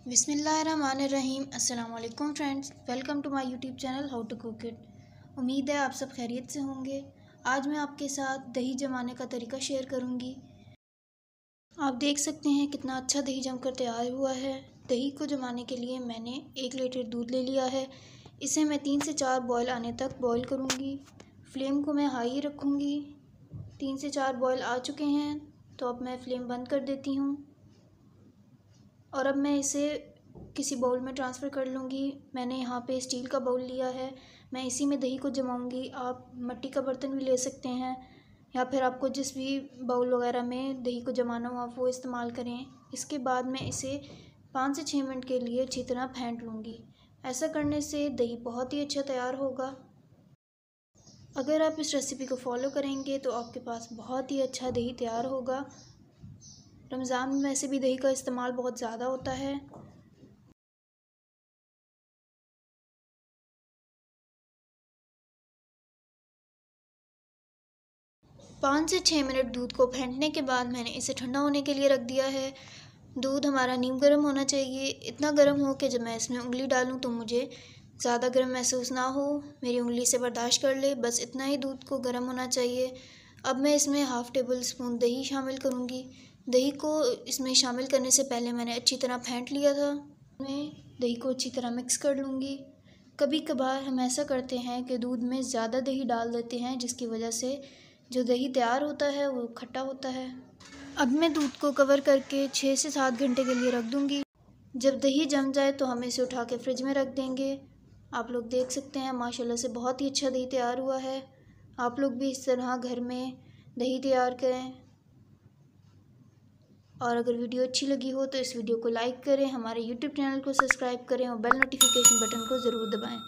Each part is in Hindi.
बिस्मिल्लाहिर्रहमानिर्रहीम। अस्सलाम वालेकुम friends, welcome to my YouTube channel how to cook it. उम्मीद है आप सब खैरियत से होंगे। आज मैं आपके साथ दही जमाने का तरीका शेयर करूंगी। आप देख सकते हैं कितना अच्छा दही जमकर तैयार हुआ है। दही को जमाने के लिए मैंने 1 लीटर दूध ले लिया है। इसे मैं 3 से 4 बॉयल आने तक बॉयल करूँगी। फ्लेम को मैं हाई रखूँगी। 3 से 4 बॉयल आ चुके हैं तो अब मैं फ्लेम बंद कर देती हूँ और अब मैं इसे किसी बाउल में ट्रांसफ़र कर लूँगी। मैंने यहाँ पे स्टील का बाउल लिया है, मैं इसी में दही को जमाऊँगी। आप मिट्टी का बर्तन भी ले सकते हैं या फिर आपको जिस भी बाउल वगैरह में दही को जमाना हो आप वो इस्तेमाल करें। इसके बाद मैं इसे 5 से 6 मिनट के लिए अच्छी तरह फेंट लूँगी। ऐसा करने से दही बहुत ही अच्छा तैयार होगा। अगर आप इस रेसिपी को फॉलो करेंगे तो आपके पास बहुत ही अच्छा दही तैयार होगा। रमज़ान में वैसे भी दही का इस्तेमाल बहुत ज़्यादा होता है। 5 से 6 मिनट दूध को फेंटने के बाद मैंने इसे ठंडा होने के लिए रख दिया है। दूध हमारा नीम गर्म होना चाहिए, इतना गर्म हो कि जब मैं इसमें उंगली डालूं तो मुझे ज़्यादा गर्म महसूस ना हो, मेरी उंगली से बर्दाश्त कर ले। बस इतना ही दूध को गर्म होना चाहिए। अब मैं इसमें हाफ़ टेबल स्पून दही शामिल करूँगी। दही को इसमें शामिल करने से पहले मैंने अच्छी तरह फेंट लिया था। मैं दही को अच्छी तरह मिक्स कर लूँगी। कभी कभार हम ऐसा करते हैं कि दूध में ज़्यादा दही डाल देते हैं, जिसकी वजह से जो दही तैयार होता है वो खट्टा होता है। अब मैं दूध को कवर करके 6 से 7 घंटे के लिए रख दूँगी। जब दही जम जाए तो हम इसे उठा के फ्रिज में रख देंगे। आप लोग देख सकते हैं माशाल्लाह से बहुत ही अच्छा दही तैयार हुआ है। आप लोग भी इस तरह घर में दही तैयार करें। और अगर वीडियो अच्छी लगी हो तो इस वीडियो को लाइक करें, हमारे यूट्यूब चैनल को सब्सक्राइब करें और बेल नोटिफिकेशन बटन को ज़रूर दबाएं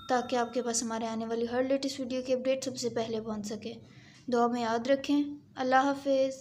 ताकि आपके पास हमारे आने वाली हर लेटेस्ट वीडियो की अपडेट सबसे पहले पहुंच सके। दुआ में याद रखें। अल्लाह हाफिज़।